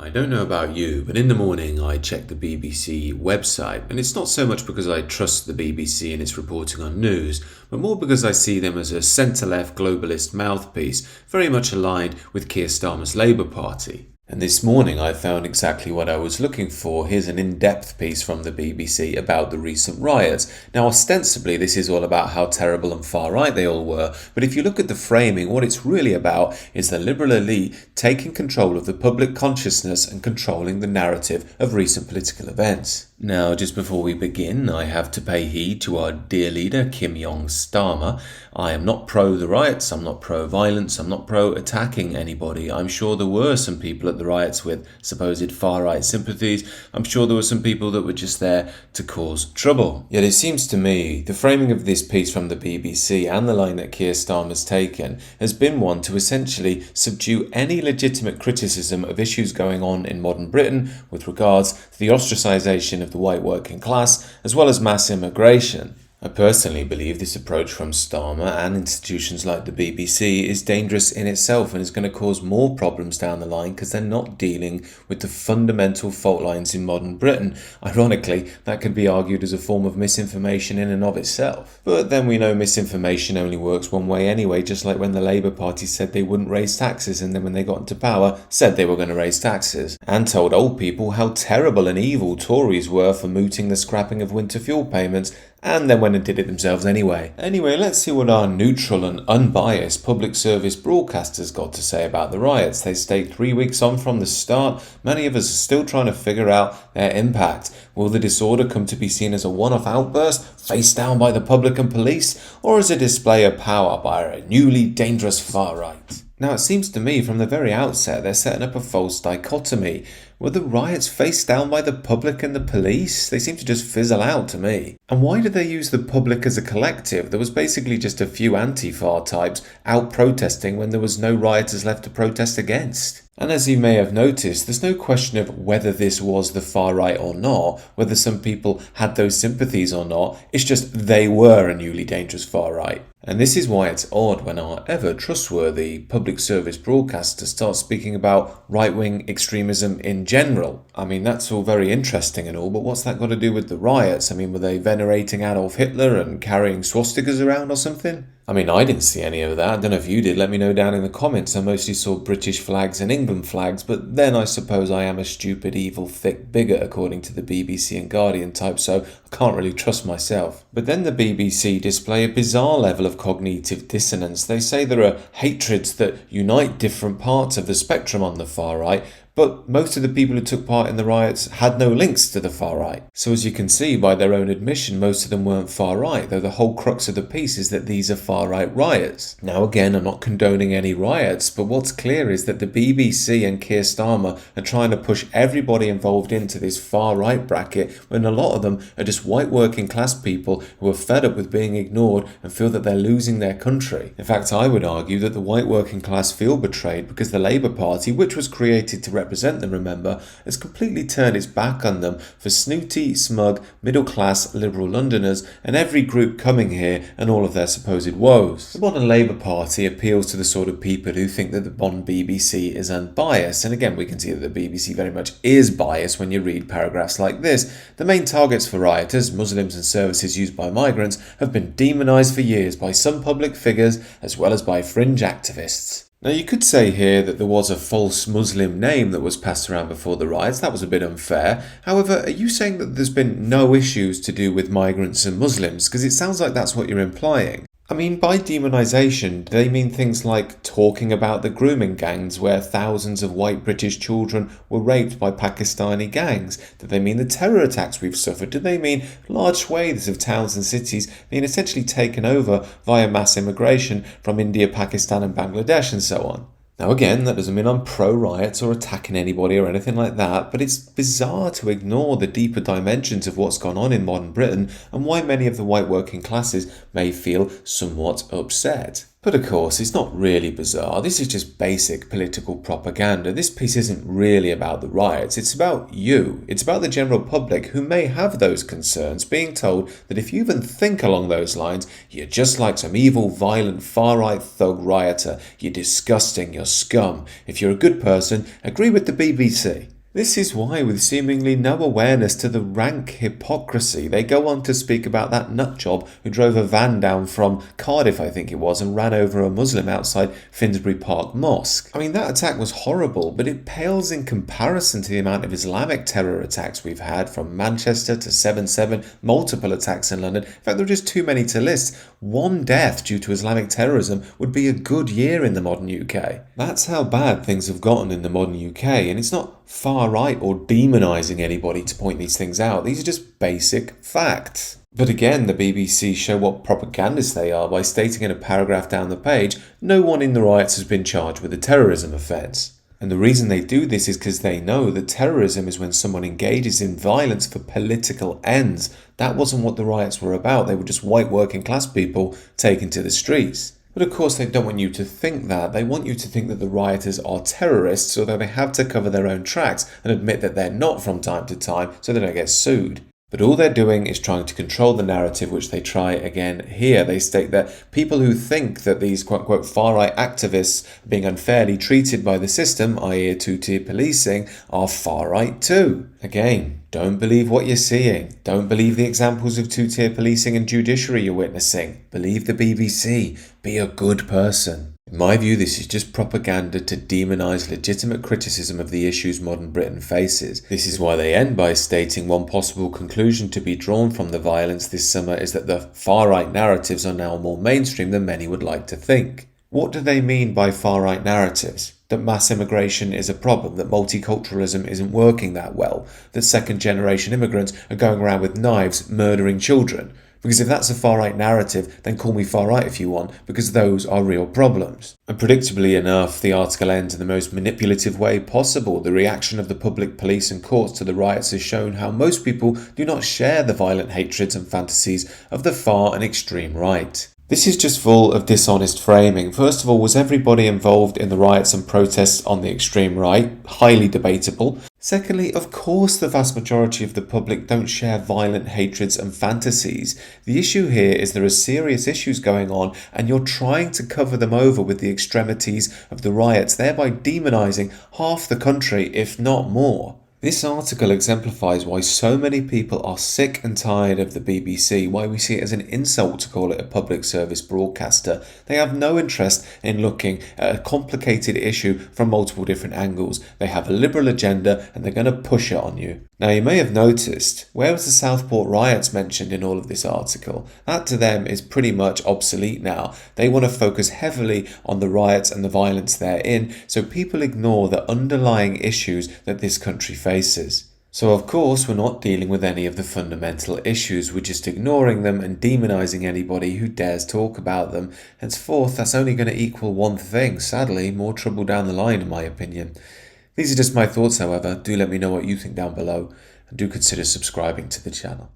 I don't know about you, but in the morning I check the BBC website, and it's not so much because I trust the BBC and its reporting on news, but more because I see them as a centre-left globalist mouthpiece, very much aligned with Keir Starmer's Labour Party. And this morning I found exactly what I was looking for. Here's an in-depth piece from the BBC about the recent riots. Now, ostensibly, this is all about how terrible and far-right they all were, but if you look at the framing, what it's really about is the liberal elite taking control of the public consciousness and controlling the narrative of recent political events. Now, just before we begin, I have to pay heed to our dear leader, Kim Starmer. I am not pro the riots, I'm not pro-violence, I'm not pro-attacking anybody. I'm sure there were some people at the riots with supposed far-right sympathies. I'm sure there were some people that were just there to cause trouble. Yet it seems to me the framing of this piece from the BBC and the line that Keir Starmer's taken has been one to essentially subdue any legitimate criticism of issues going on in modern Britain with regards to the ostracisation of the white working class as well as mass immigration. I personally believe this approach from Starmer and institutions like the BBC is dangerous in itself and is going to cause more problems down the line because they're not dealing with the fundamental fault lines in modern Britain. Ironically, that could be argued as a form of misinformation in and of itself. But then we know misinformation only works one way anyway, just like when the Labour Party said they wouldn't raise taxes and then when they got into power said they were going to raise taxes and told old people how terrible and evil Tories were for mooting the scrapping of winter fuel payments, and then went and did it themselves anyway. Anyway, let's see what our neutral and unbiased public service broadcasters got to say about the riots. They state 3 weeks on from the start, many of us are still trying to figure out their impact. Will the disorder come to be seen as a one-off outburst, faced down by the public and police, or as a display of power by a newly dangerous far-right? Now, it seems to me from the very outset they're setting up a false dichotomy. Were the riots faced down by the public and the police? They seem to just fizzle out to me. And why did they use the public as a collective? There was basically just a few anti-far types out protesting when there was no rioters left to protest against. And as you may have noticed, there's no question of whether this was the far right or not, whether some people had those sympathies or not. It's just they were a newly dangerous far right. And this is why it's odd when our ever trustworthy public service broadcasters start speaking about right-wing extremism in general. I mean, that's all very interesting and all, but what's that got to do with the riots? I mean, were they venerating Adolf Hitler and carrying swastikas around or something? I mean, I didn't see any of that. I don't know if you did. Let me know down in the comments. I mostly saw British flags and England flags, but then I suppose I am a stupid, evil, thick bigot according to the BBC and Guardian type, so I can't really trust myself. But then the BBC display a bizarre level of cognitive dissonance. They say there are hatreds that unite different parts of the spectrum on the far right, but most of the people who took part in the riots had no links to the far right. So as you can see by their own admission, most of them weren't far right, though the whole crux of the piece is that these are far right riots. Now again, I'm not condoning any riots, but what's clear is that the BBC and Keir Starmer are trying to push everybody involved into this far right bracket when a lot of them are just white working class people who are fed up with being ignored and feel that they're losing their country. In fact, I would argue that the white working class feel betrayed because the Labour Party, which was created to represent them, remember, has completely turned its back on them for snooty, smug, middle-class liberal Londoners and every group coming here and all of their supposed woes. The modern Labour Party appeals to the sort of people who think that the modern BBC is unbiased, and again we can see that the BBC very much is biased when you read paragraphs like this. The main targets for rioters, Muslims and services used by migrants, have been demonised for years by some public figures as well as by fringe activists. Now, you could say here that there was a false Muslim name that was passed around before the riots. That was a bit unfair. However, are you saying that there's been no issues to do with migrants and Muslims? Because it sounds like that's what you're implying. I mean, by demonisation, do they mean things like talking about the grooming gangs where thousands of white British children were raped by Pakistani gangs? Do they mean the terror attacks we've suffered? Do they mean large swathes of towns and cities being essentially taken over via mass immigration from India, Pakistan and Bangladesh and so on? Now again, that doesn't mean I'm pro-riots or attacking anybody or anything like that, but it's bizarre to ignore the deeper dimensions of what's gone on in modern Britain and why many of the white working classes may feel somewhat upset. But of course, it's not really bizarre. This is just basic political propaganda. This piece isn't really about the riots. It's about you. It's about the general public who may have those concerns, being told that if you even think along those lines, you're just like some evil, violent, far-right thug rioter. You're disgusting. You're scum. If you're a good person, agree with the BBC. This is why, with seemingly no awareness to the rank hypocrisy, they go on to speak about that nutjob who drove a van down from Cardiff, I think it was, and ran over a Muslim outside Finsbury Park Mosque. I mean, that attack was horrible, but it pales in comparison to the amount of Islamic terror attacks we've had, from Manchester to 7/7, multiple attacks in London. In fact, there are just too many to list. One death due to Islamic terrorism would be a good year in the modern UK. That's how bad things have gotten in the modern UK, and it's not far right or demonising anybody to point these things out. These are just basic facts. But again, the BBC show what propagandists they are by stating in a paragraph down the page, no one in the riots has been charged with a terrorism offence. And the reason they do this is because they know that terrorism is when someone engages in violence for political ends. That wasn't what the riots were about. They were just white working class people taken to the streets. But of course they don't want you to think that. They want you to think that the rioters are terrorists, although they have to cover their own tracks and admit that they're not from time to time so they don't get sued. But all they're doing is trying to control the narrative, which they try again here. They state that people who think that these quote-unquote far-right activists are being unfairly treated by the system, i.e. two-tier policing, are far-right too. Again, don't believe what you're seeing. Don't believe the examples of two-tier policing and judiciary you're witnessing. Believe the BBC. Be a good person. In my view, this is just propaganda to demonise legitimate criticism of the issues modern Britain faces. This is why they end by stating one possible conclusion to be drawn from the violence this summer is that the far-right narratives are now more mainstream than many would like to think. What do they mean by far-right narratives? That mass immigration is a problem, that multiculturalism isn't working that well, that second-generation immigrants are going around with knives murdering children. Because if that's a far-right narrative, then call me far-right if you want, because those are real problems. And predictably enough, the article ends in the most manipulative way possible. The reaction of the public, police and courts to the riots has shown how most people do not share the violent hatreds and fantasies of the far and extreme right. This is just full of dishonest framing. First of all, was everybody involved in the riots and protests on the extreme right? Highly debatable. Secondly, of course the vast majority of the public don't share violent hatreds and fantasies. The issue here is there are serious issues going on and you're trying to cover them over with the extremities of the riots, thereby demonising half the country, if not more. This article exemplifies why so many people are sick and tired of the BBC, why we see it as an insult to call it a public service broadcaster. They have no interest in looking at a complicated issue from multiple different angles. They have a liberal agenda and they're going to push it on you. Now you may have noticed, where was the Southport riots mentioned in all of this article? That to them is pretty much obsolete now. They want to focus heavily on the riots and the violence therein, so people ignore the underlying issues that this country faces. So of course we're not dealing with any of the fundamental issues, we're just ignoring them and demonising anybody who dares talk about them. Henceforth, that's only going to equal one thing, sadly, more trouble down the line in my opinion. These are just my thoughts, however. Do let me know what you think down below, and do consider subscribing to the channel.